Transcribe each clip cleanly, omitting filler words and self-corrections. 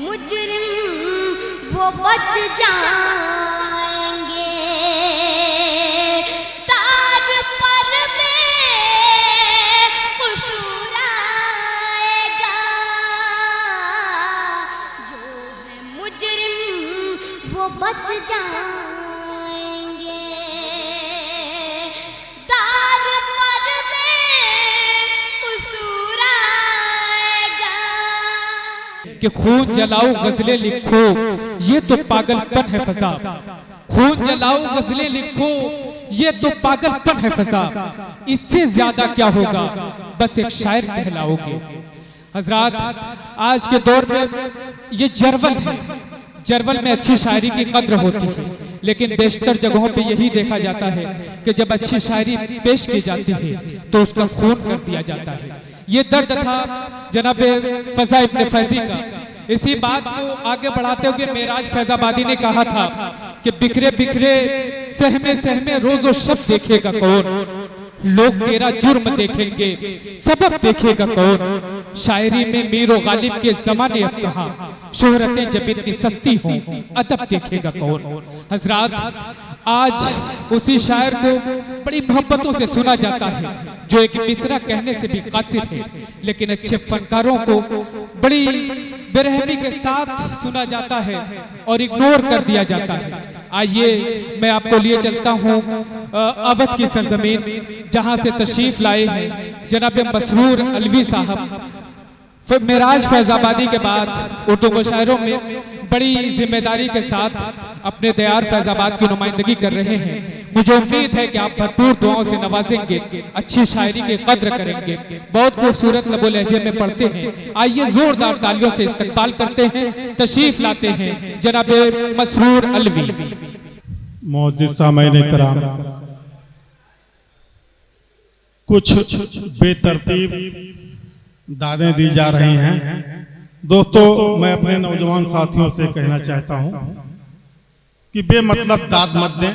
मुजरिम वो बच जाएंगे, तार पर बेकसूर आएगा। जो है मुजरिम वो बच जाएंगे, तार पर बेकसूर आएगा। कि खून जलाओ गजलें लिखो ये तो पागलपन है फसा, खून जलाओ गजलें लिखो ये तो पागलपन है फसा, इससे ज्यादा क्या होगा बस एक शायर कहलाओगे। हजरात, आज के दौर में ये जरवल है, जरवल में अच्छी शायरी की कद्र होती है, लेकिन बेशतर जगहों पे यही देखा जाता है कि जब अच्छी शायरी पेश की जाती है तो उसका खून कर दिया जाता है। ये दर्द था जनाब फजा इब्न फैजी का। इसी बात को आगे बढ़ाते हुए मेराज फैजाबादी ने कहा था कि बिखरे बिखरे सहमे सहमे रोजो शब देखेगा कौन, लोग तेरा जुर्म देखेंगे सबब देखेगा कौन। शायरी में मीर और गालिब के जमाने अब कहा, शोहरतें जब इतनी सस्ती हों अदब देखेगा कौन। हजरात, आज उसी शायर को बड़ी मोहब्बतों से सुना जाता है जो एक मिसरा कहने से भी कासिर है, लेकिन अच्छे फनकारों को बड़ी बेरहमी के साथ सुना जाता है और इग्नोर कर दिया जाता है। आइए मैं आपको लिए चलता हूँ अवध की सरजमीन, जहाँ से तशरीफ लाए हैं जनाब मसरूर अलवी साहब। मेराज फैजाबादी के बाद उर्दू को शायरों में बड़ी जिम्मेदारी के साथ अपने दयार फैजाबाद की नुमाइंदगी कर रहे हैं। मुझे उम्मीद है कि आप भरपूर दुआओं से नवाजेंगे, अच्छी शायरी की कद्र करेंगे, बहुत खूबसूरत लबो लहजे में पढ़ते हैं। आइए जोरदार तालियों से इस्तकबाल करते हैं, तशरीफ लाते हैं जनाब मसरूर अलवी। मोअज़्ज़िज़ सामईन कराम, कुछ बेतरतीब दादें दी जा रही हैं। दोस्तों, मैं अपने नौजवान साथियों से कहना चाहता हूं कि बेमतलब दाद मत दें।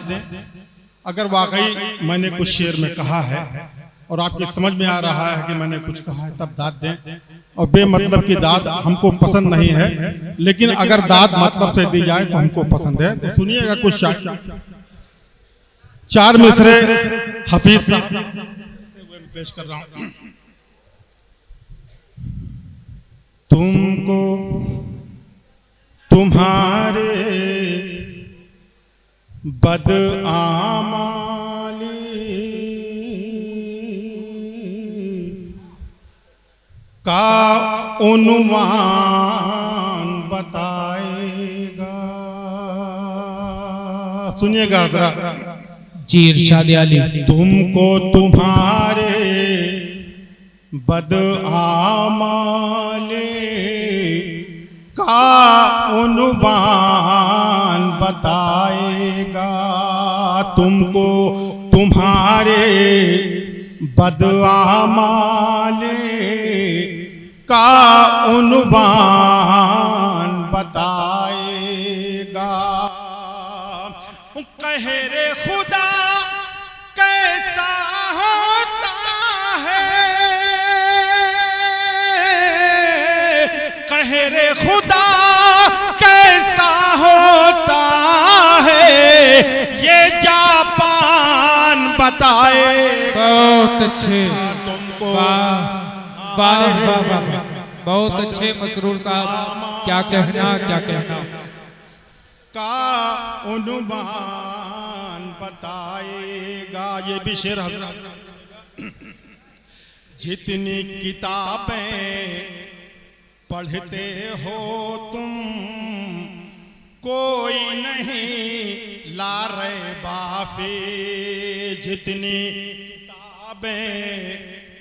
अगर वाकई मैंने कुछ शेर में कहा है और आपकी समझ में आ रहा है कि मैंने कुछ कहा है तब दाद दें, और बेमतलब की दाद हमको पसंद नहीं है। लेकिन अगर दाद मतलब से दी जाए तो हमको पसंद है। तो सुनिएगा कुछ शायर, चार मिसरे हफीज साहब पेश कर रहा हूं। तुमको तुम्हारे बदआमाली का उन्वान बताएगा। सुनिएगा जरा जी, इरशाद आली। तुमको तुम्हारे बदआमाली का उन्वान बताएगा। तुमको तुम्हारे बदआमाली का उन्वान बताएगा। कहरे खुदा कैसा होता है, कहरे खुदा कैसा होता है, ये जापान बताए। बहुत अच्छे, तुमको वाह वाह वाह वाह, बहुत अच्छे मसरूर साहब, क्या कहना क्या कहना। का उन्वान बताएगा। ये भी शेर हजरत। जितनी किताबें पढ़ते हो तुम, कोई नहीं ला रे बाफी। जितनी किताबें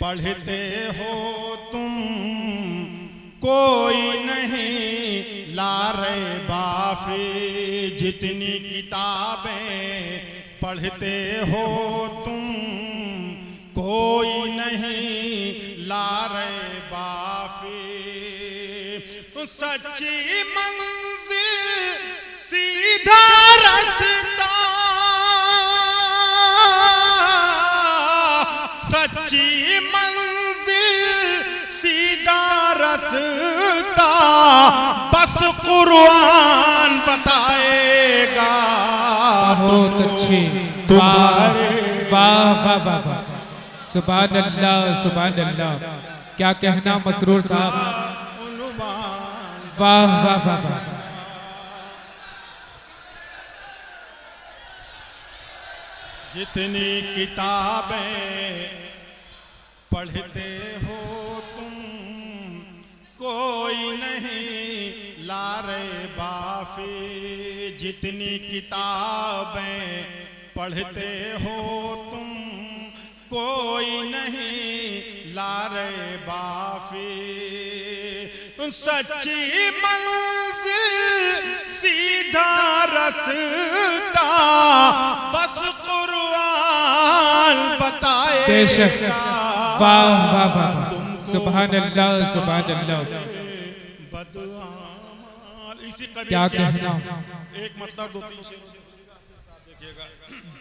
पढ़ते हो तुम, कोई नहीं ला रे बाफी। जितनी किताबें पढ़ते हो तुम, कोई नहीं ला रे बाफी। सच्ची मंजिल सीधा रास्ता, सच्ची मंजिल सीधा रास्ता बस कुरान बताएगा बहुत अच्छे, तुम्हारे वाह वाह वाह वाह, सुभान अल्लाह सुभान अल्लाह। क्या कहना मसरूर साहब, वाह वाह वाह वाह। जितनी किताबें पढ़ते हो तुम कोई नहीं लारे बाफी। जितनी किताबें पढ़ते हो तुम कोई नहीं लारे बाफी। सच्ची मंजिल सीधा रास्ता बस कुरान बताएगा। बेशक, वाह वाह वाह, सुभान अल्लाह सुभान अल्लाह। बदआमाल इसी कबीर क्या कहना, एक मतलब दो तीन शेर देखिएगा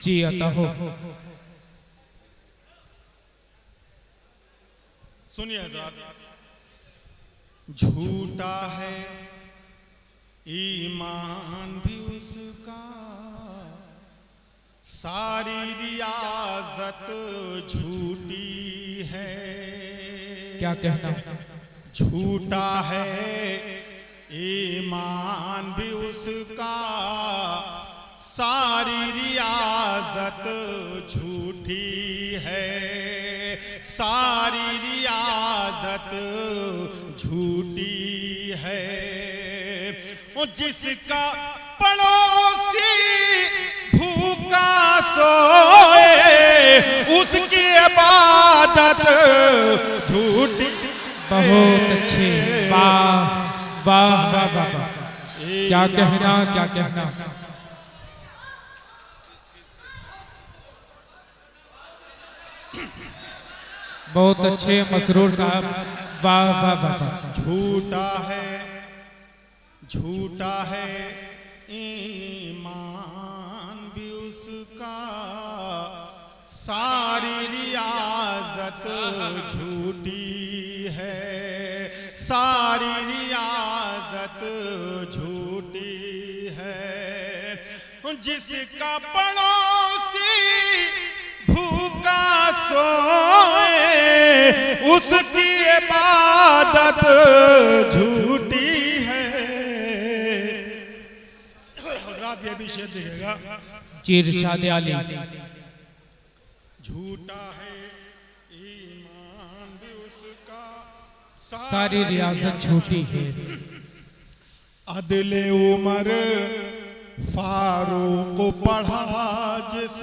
जी अता हो। सुनिए हज़रात, झूठा है ईमान भी उसका, सारी रियाजत झूठी है। क्या कहना, झूठा है ईमान भी उसका, सारी रियाजत झूठी है। सारी रियाजत झूठी है। जिसका पड़ोसी भूखा सोए उसकी इबादत झूठी। बहुत अच्छे, वाह वाह वाह वाह वाह। क्या कहना, क्या कहना, बहुत अच्छे मसरूर साहब, वाह वाह वाह वाह। झूठा है ईमान भी उसका, सारी रियाजत झूठी है। सारी रियाजत झूठी है। जिसका पड़ोसी भूखा सोए उसकी इबादत झूठी है। रात ये भी शेर दिखेगा, जी इरशाद आली। झूठा है ईमान भी उसका, सारी रियासत झूठी है। अदले उमर फारूक पढ़ा जिस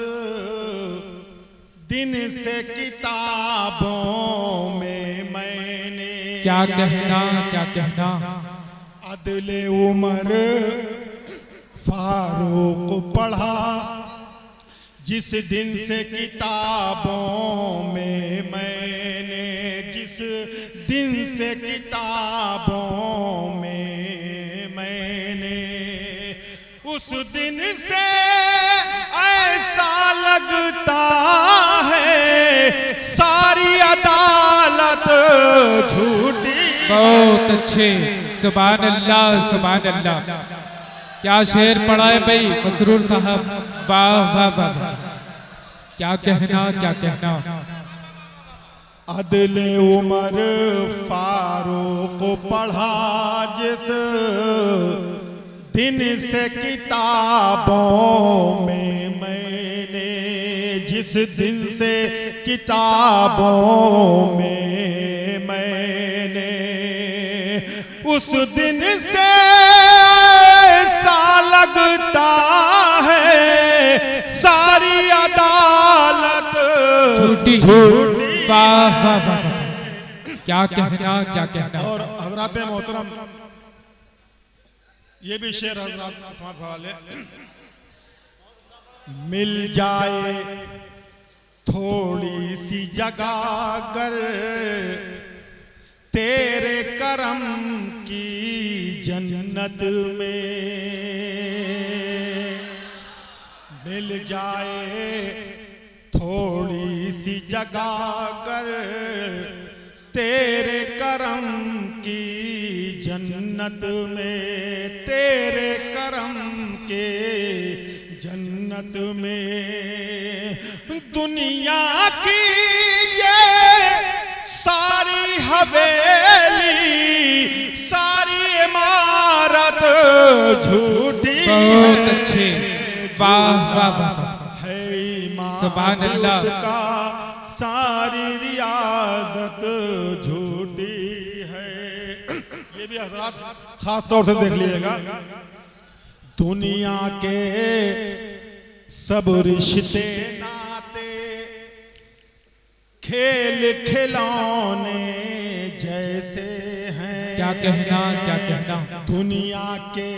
दिन से किताबों में मैंने। क्या कहना, क्या कहना, अदले उमर फारूक पढ़ा जिस दिन से किताबों में मैंने। जिस दिन से किताबों में मैंने, उस दिन से ऐसा लगता है सारी अदालत झूठी। बहुत अच्छे, सुभान अल्लाह सुभान अल्लाह। क्या शेर पढ़ा है भाई मसरूर साहब, वाह वाह वाह वाह। क्या कहना, क्या कहना, अदले उमर फारूक पढ़ा जिस दिन से किताबों में मैंने। जिस दिन से किताबों में मैंने, उस दिन से ऐसा लगता है सारी अदालत झूठी झूठी। वाह वाह वाह वाह। क्या कहना, क्या कहना। और हजरात मोहतरम, ये भी शेर हजरात वाले, मिल जाए थोड़ी सी जगह अगर तेरे करम की जन्नत में। मिल जाए थोड़ी सी जगह अगर तेरे करम की जन्नत जन्नत में तेरे करम के, जन्नत में दुनिया की ये सारी हवेली, सारी इमारत झूठी बहुत अच्छे, वाह वाह वाह, है सुभान ईमान अल्लाह। उसका, सारी रियाजत झूठी है। ये भी हजरात खास तौर से देख लीजिएगा, दुनिया के सब रिश्ते नाते खेल खिलौने जैसे हैं। क्या कहना, क्या कहना। दुनिया के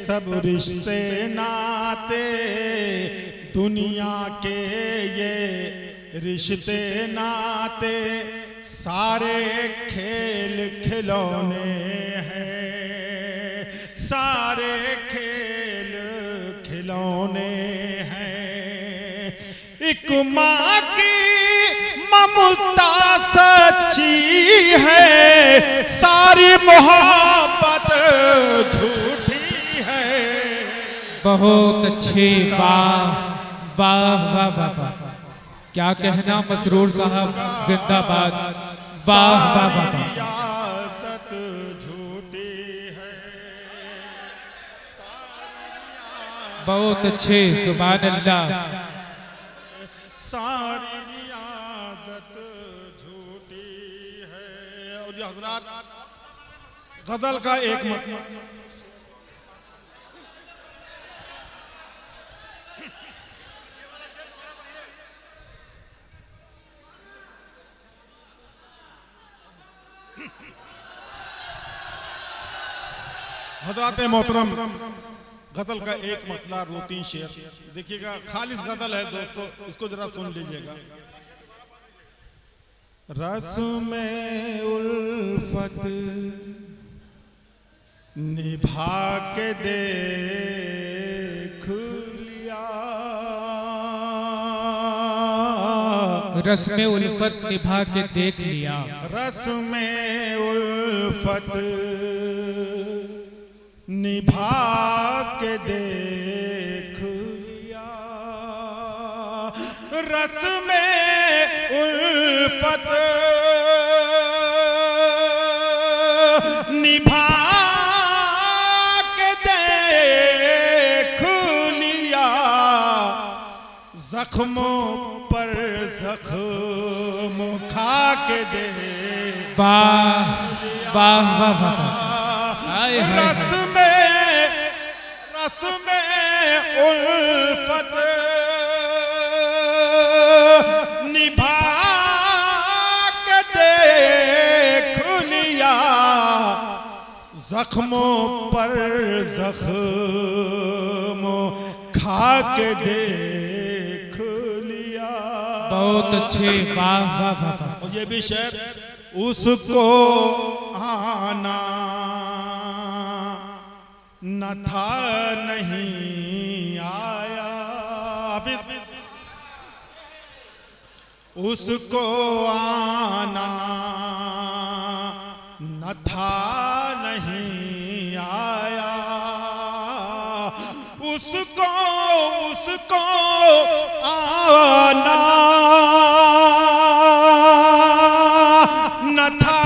सब रिश्ते नाते, दुनिया के ये रिश्ते नाते सारे खेल खिलौने हैं, सारे खेल खिलौने हैं। एक माँ की ममता सच्ची है, सारी मोहब्बत झूठी है। बहुत अच्छे, वाह वाह वाह वाह वाह, क्या कहना मसरूर साहब, जिंदाबाद, वाह वाह वाह वाह। रियासत झूठी है, बहुत अच्छे, सुभान अल्लाह। सारी रियासत झूठी है। और ये हजरात गजल का एक मतलब, हजरात मोहतरम, गजल का एक मतला, 2-3 शेर देखिएगा, खालिस गजल है दोस्तों, इसको जरा सुन लीजिएगा। रस में उल्फत निभा के देख लिया, रस में उल्फत निभा के देख लिया, रस में उल्फत निभा के देख लिया, रस में उल्फत निभा के देख लिया, जख्मों पर जख्म खा के दे, वाह वाह वाह वाह, हाय हाय रस हाय। रस में उल्फत निभा के देख लिया, जख्मों पर जख्म खा के देख लिया। बहुत अच्छे, वाह वाह वाह वाह। और ये भी शेर, उसको आना न था नहीं आया, उसको आना न था नहीं आया, उसको आना न था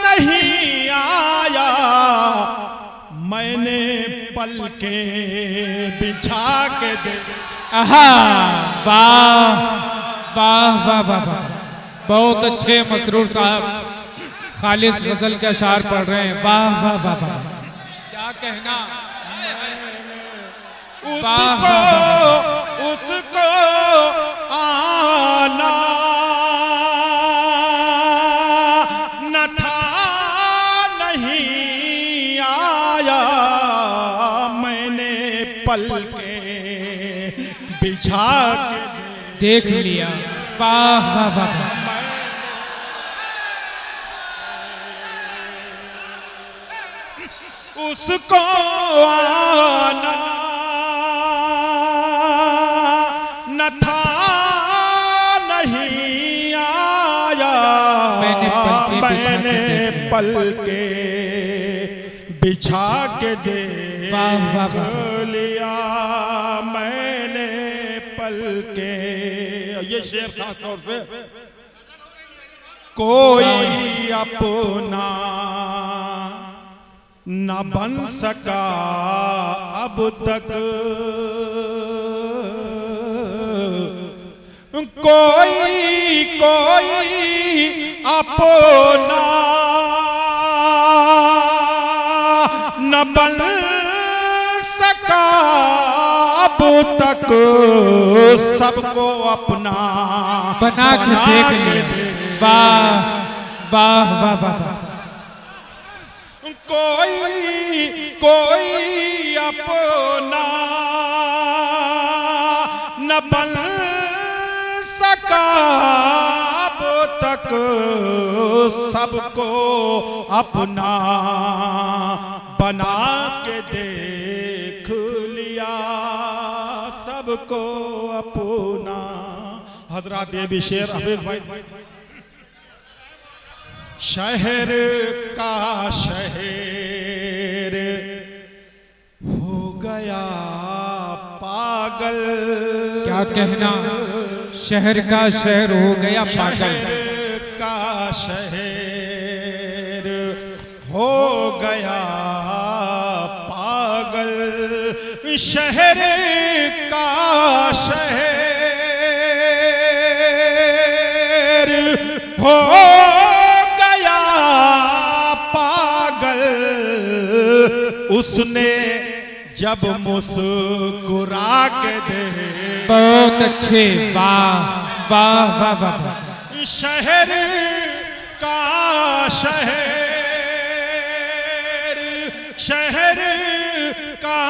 नहीं आया, मैंने पल के बिछा के दे। आहा, वाह वाह वाह वाह वाह, बहुत अच्छे मसरूर साहब, खालिस गजल के अशार पढ़ रहे हैं, वाह वाह वाह वाह, क्या कहना। उसको आना न था नहीं आया, मैंने पल के बिछा के देख लिया, वाह वाह वाह वाह। उसको आना न था नहीं आया, मैंने पल के बिछा के वाह, वाह, देख वाह। लिया मैंने पल के। ये शेर खास तौर से कोई अपना न बन सका अब तक, कोई अपना न बन सका अब तक, सबको अपना बना के देख लिया। वाह वाह वाह वाह वाह। कोई अपना न बन सका अब तक, सबको अपना बना के देख लिया, सबको अपना। हजरात ये भी शेर हाफिज भाई। शहर का शहर हो गया पागल। क्या कहना, शहर का शहर हो गया पागल। शहर का शहर हो गया पागल, शहर का शहर हो गया पागल, उसने जब मुस्कुरा के दे। बहुत अच्छे, वाह वाह वाह वाह वाह। शहर का शहर, शहर का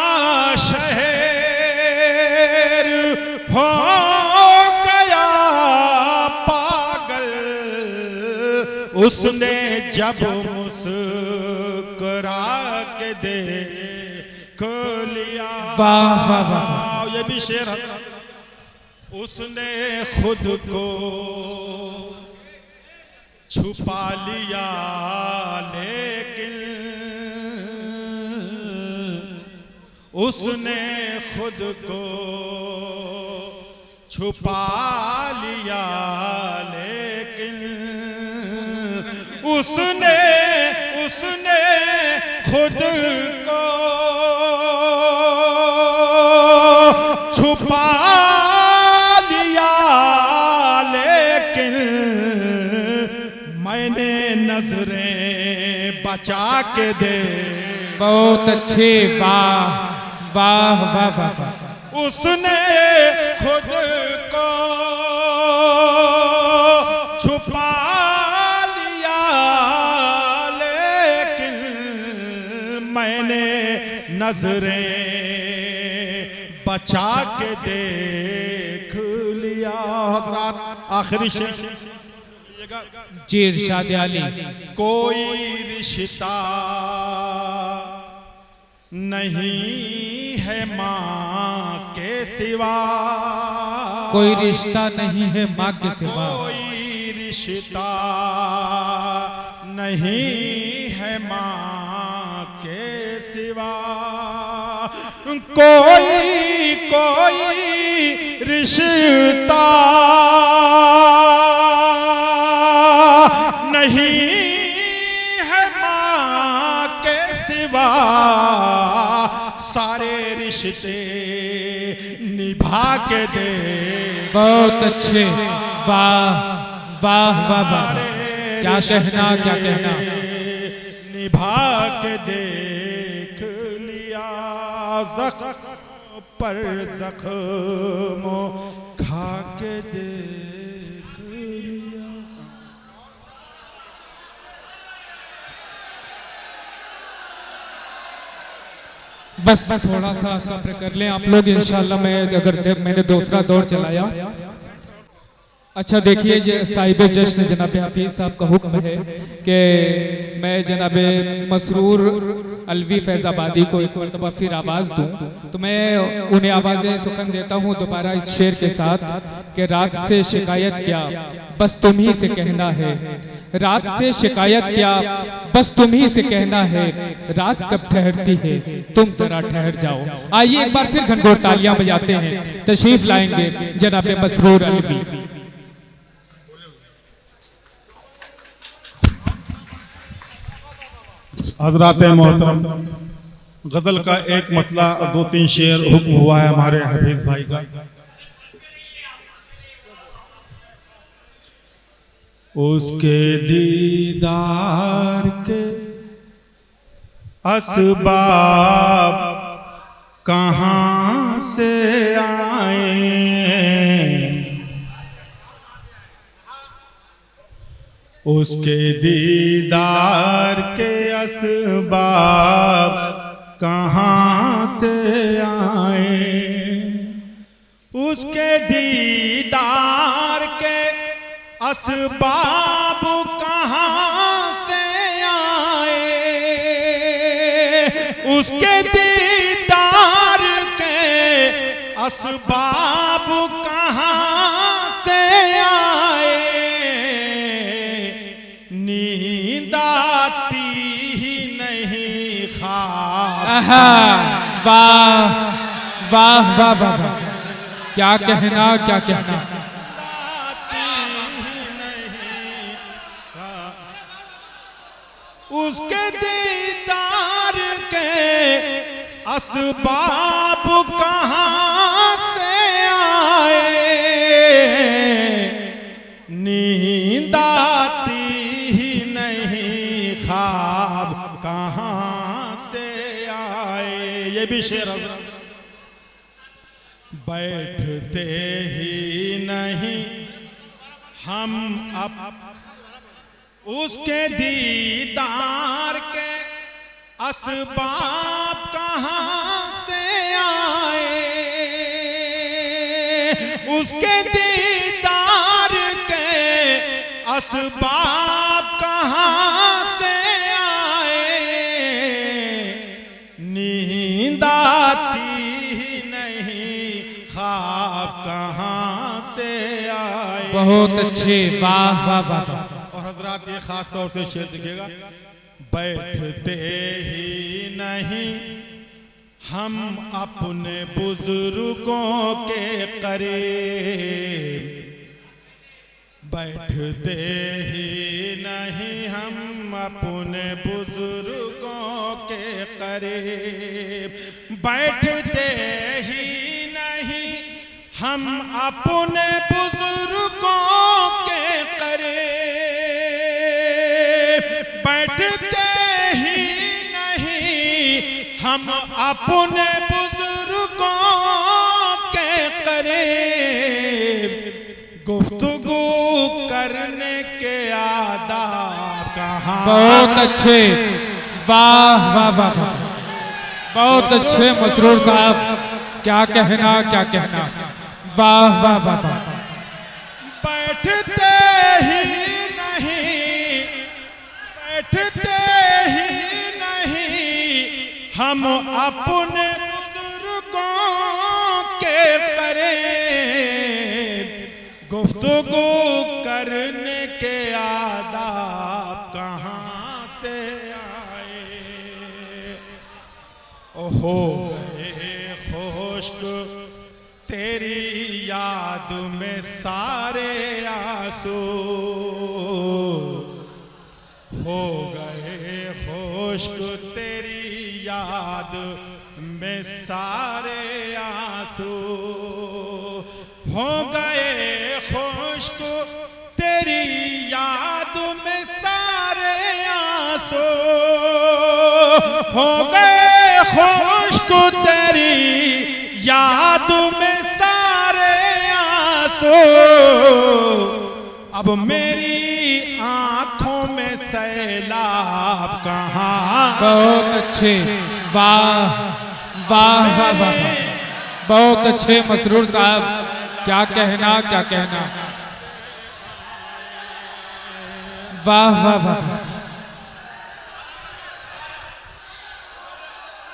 शहर हो गया पागल, उसने जब मुस्कुरा के देख लिया। वाह वाह वाह। ये भी शेर है। उसने खुद को छुपा लिया लेकिन, उसने खुद को छुपा लिया लेकिन, उसने खुद को छुपा लिया लेकिन, मैंने नजरें बचा के दे। बहुत अच्छे, वाह वाह वाह वाह वाह। उसने खुद को छुपा लिया लेकिन, मैंने नजरें बचा के देख लिया। हज़रात आखिरी शेर जी इरशाद आली। कोई रिश्ता नहीं है माँ के सिवा, कोई रिश्ता नहीं है माँ के सिवा, कोई रिश्ता नहीं है माँ के सिवा, कोई रिश्ता नहीं है माँ के सिवा, सारे रिश्ते निभा के दे। बहुत अच्छे, वाह वाह वाह वाह। क्या कहना, क्या कहना। निभा के देख लिया, ज़ख्म पर ज़ख्म खा के देख लिया। बस थोड़ा सा सब्र कर लें आप लोग, इंशाल्लाह। मैंने दूसरा दौर चलाया। अच्छा देखिए, साहिब जश्न जनाब हफीज साहब का हुक्म है कि मैं जनाब मसरूर अलवी फैज़ाबादी को एक मरतबा फिर आवाज़ दूं, तो मैं उन्हें आवाज़ें सुखन देता हूं दोबारा इस शेर के साथ कि रात से शिकायत क्या, बस तुम ही से कहना है, रात से शिकायत क्या, बस तुम ही से कहना है, रात कब ठहरती है, तुम जरा ठहर जाओ। आइए एक बार फिर घनघोर तालियां बजाते हैं। तशरीफ लाएंगे जनाब मसरूर अलवी। हजरात मोहतरम, गजल का एक मतला और 2-3 शेर हुक्म हुआ है हमारे हफीज भाई का। उसके दीदार के असबाब कहाँ से आए, उसके दीदार के असबाब कहाँ से आए, उसके दीदार के असबाब कहाँ से आए, उसके दीदार के असबाब कहाँ से आए, नींद आती ही नहीं ख्वाब। वाह वाह वाह वाह, क्या कहना क्या कहना। उसके दीदार के असबाब कहाँ से आए, नींद आती ही नहीं ख्वाब कहाँ से आए। ये भी शेर है। बैठते ही नहीं हम अब उसके दीदार के असबाब कहाँ से आए, उसके दीदार के असबाब कहाँ से आए, नींद आती ही नहीं ख्वाब कहाँ से आए। बहुत अच्छे, वाह वाह वाह वाह। हजरात ये खास तौर से शेर दिखेगा। बैठते ही नहीं हम अपने बुजुर्गों के करीब, बैठते ही नहीं हम अपने बुजुर्गों के करीब, बैठते ही नहीं हम अपने बुजुर्गों के करीब, बैठते ही नहीं हम अपने बुजुर्गों के करीब, गुफ्तगू करने के आदाब कहाँ। बहुत अच्छे, वाह वाह वाह वाह, बहुत अच्छे मसरूर साहब, क्या कहना क्या कहना, वाह वाह वाह वाह। बैठते ही नहीं, बैठते ही नहीं हम अपने बुजुर्गों के करीब, गुफ्तगू करने के आदाब कहाँ से आए। हो गए खुश्क तेरी याद में सारे आंसू, हो गए खुश्क तेरी याद में सारे आंसू, हो गए खुश्क तेरी याद में सारे आंसू, हो गए खुश्क तेरी याद में सारे आंसू, अब मेरी आंखों में सैलाब कहाँ। बहुत अच्छे, वाह वाह वाह वाह, बहुत अच्छे मसरूर साहब, क्या कहना क्या कहना, वाह वाह वाह।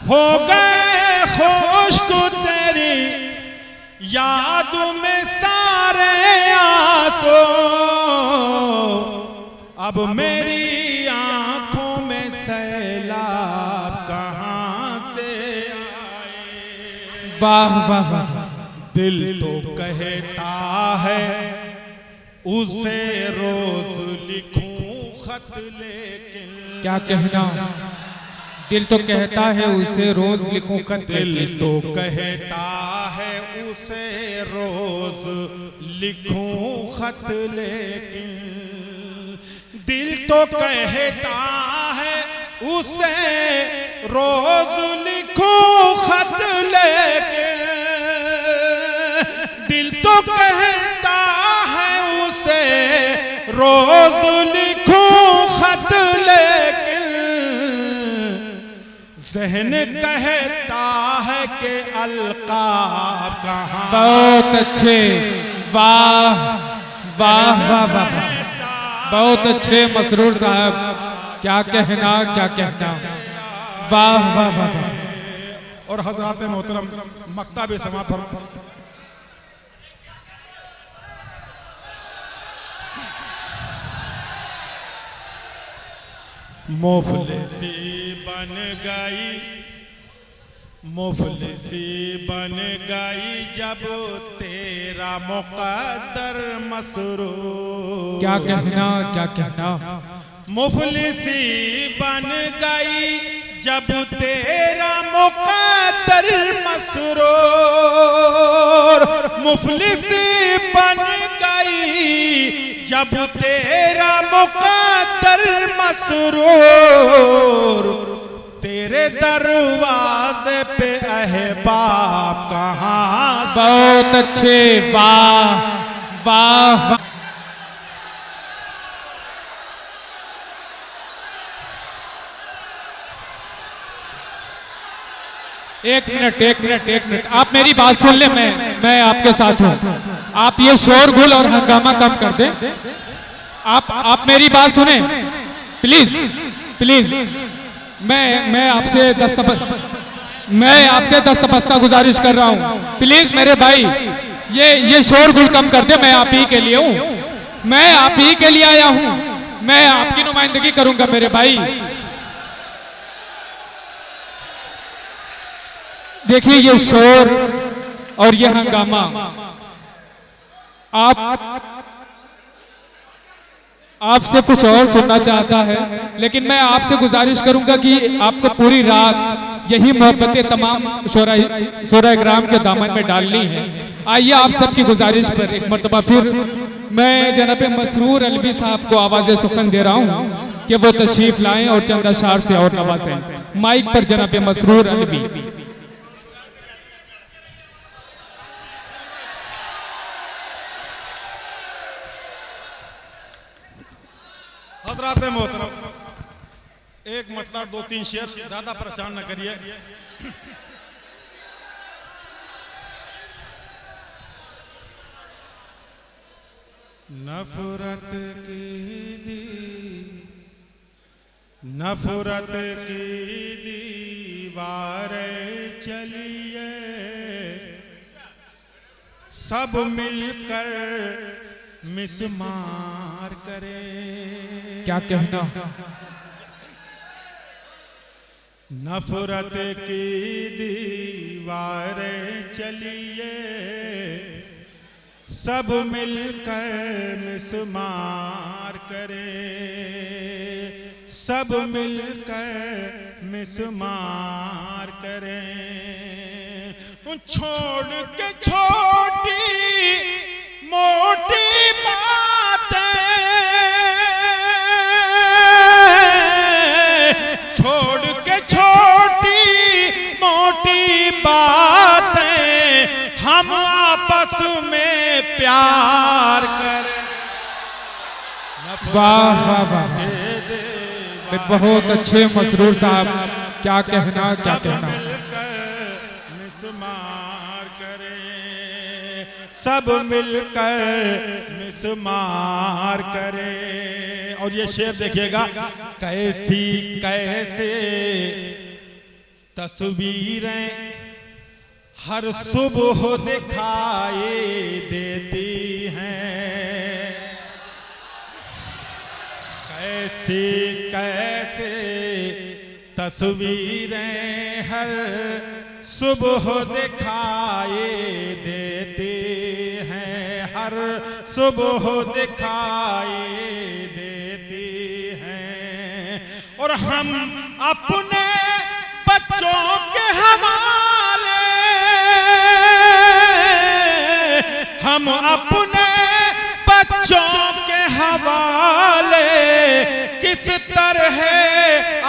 हो गए खुश्क तेरी याद में सारे आंसू, अब मेरी आंखों में सैलाब कहां से आए। वाह वाह वाह वाह। दिल तो कहता है उसे रोज लिखूं खत, लेकिन क्या कहना, दिल तो कहता है उसे रोज लिखूं खत, दिल तो कहता है उसे रोज लिखूं खत, लेकिन दिल तो कहता है उसे रोज लिखूं खत, लेकिन दिल तो कहता है उसे रोज लिखूं खत, लेकिन ज़हन कहता है कि अलकाब कहाँ। बहुत अच्छे, वाह वाह वाह वाह, बहुत अच्छे मसरूर साहब, क्या कहना क्या कहना, वाह वाह वाह वाह। और हजरात मोहतरम मकतब समा पर मुफलिसी बन गई, मुफलिसी बन गई जब तेरा मुक़द्दर मसरूर। क्या कहना क्या कहना, मुफलिसी बन गई जब तेरा मुक़द्दर मसरूर। मुफलिसी बन गई जब तेरा मुक़द्दर मसरूर। तेरे दरवाजे पे अहबाब कहाँ। बहुत अच्छे, वाह वाह वाह। एक मिनट, आप मेरी बात सुन ले, मैं आपके साथ हूँ। आप ये शोरगुल और हंगामा कम कर दें। आप मेरी बात सुने प्लीज प्लीज। मैं आपसे दस्तबस्ता गुजारिश कर रहा हूँ, प्लीज मेरे भाई ये शोरगुल कम कर दे। मैं आप ही के लिए हूँ, मैं आप ही के लिए आया हूँ, मैं आपकी नुमाइंदगी करूंगा मेरे भाई। देखिए ये शोर और ये हंगामा, आपसे कुछ और सुनना चाहता है, लेकिन मैं आपसे गुजारिश करूंगा कि आपको पूरी रात यही मोहब्बतें तमाम शोरा इकराम के दामन में डालनी है। आइए आप सबकी गुजारिश पर एक मरतबा फिर मैं जनाब मसरूर अलवी साहब को आवाज़ सुखन दे रहा हूँ कि वो तशरीफ लाएं और चंद अशार से और नवाजें। माइक पर जनाब मसरूर अलवी। हजरात मोहतरम, एक मतलब 2-3 शेर, ज्यादा परेशान न करिए। नफरत की दीवारें चलिए, सब मिलकर मिसमार करे। क्या कहना, नफरत की दीवारें चलिए, सब मिलकर मिसमार करे, सब मिलकर मिसमार करें। छोड़ के छोटी मोटी बातें, छोड़ के छोटी मोटी बातें, हम आपस में प्यार करें। वाह वाह वाह, बहुत अच्छे मसरूर साहब, क्या कहना क्या कहना। मिसमार करें, सब मिलकर मिसमार करें। और ये शेर देखिएगा, कैसी कैसे तस्वीरें हर सुबह दिखाई देती हैं, कैसे कैसे तस्वीरें हर सुबह दिखाई देती हैं, हर सुबह दिखाई देती हैं। और हम अपने बच्चों के हवाले, हम अपने बच्चों के हवाले किस तरह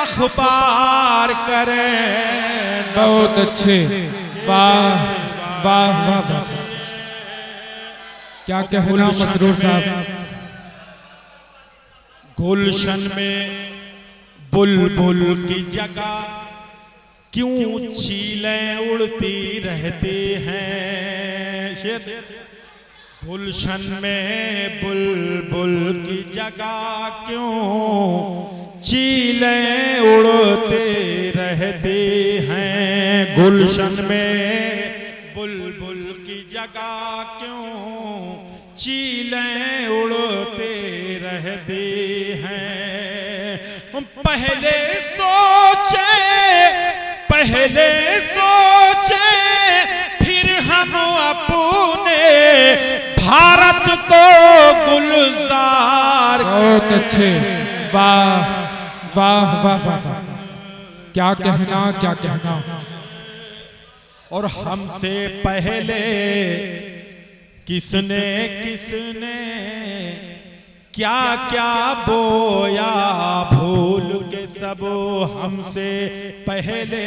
अखबार करें। बहुत अच्छे, वाह वाह वाह वाह, क्या कहना मसरूर साहब। गुलशन में बुलबुल की जगह क्यों चीलें उड़ती रहती हैं। गुलशन में बुलबुल की जगह क्यों चीलें उड़ते रहते हैं। गुलशन में बुलबुल की जगह क्यों चीलें उड़ते रहते हैं। पहले सोचे फिर हम अपने भारत को गुलजार। बहुत अच्छे, वाह वाह वाह वाह वाह, क्या कहना क्या कहना। और हमसे पहले किसने किसने क्या क्या बोया भूल के सब। हमसे पहले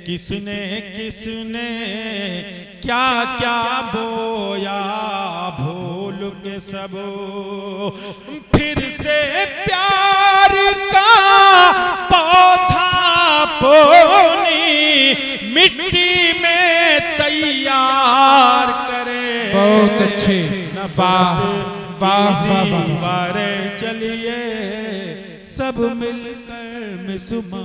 किसने किसने क्या क्या बोया भूल के सब। फिर से प्यार का पौधा बोनी मिट्टी में तैयार करें। बहुत अच्छे, वाह वाह वाह वाह। चलिए सब मिलकर मिसुमा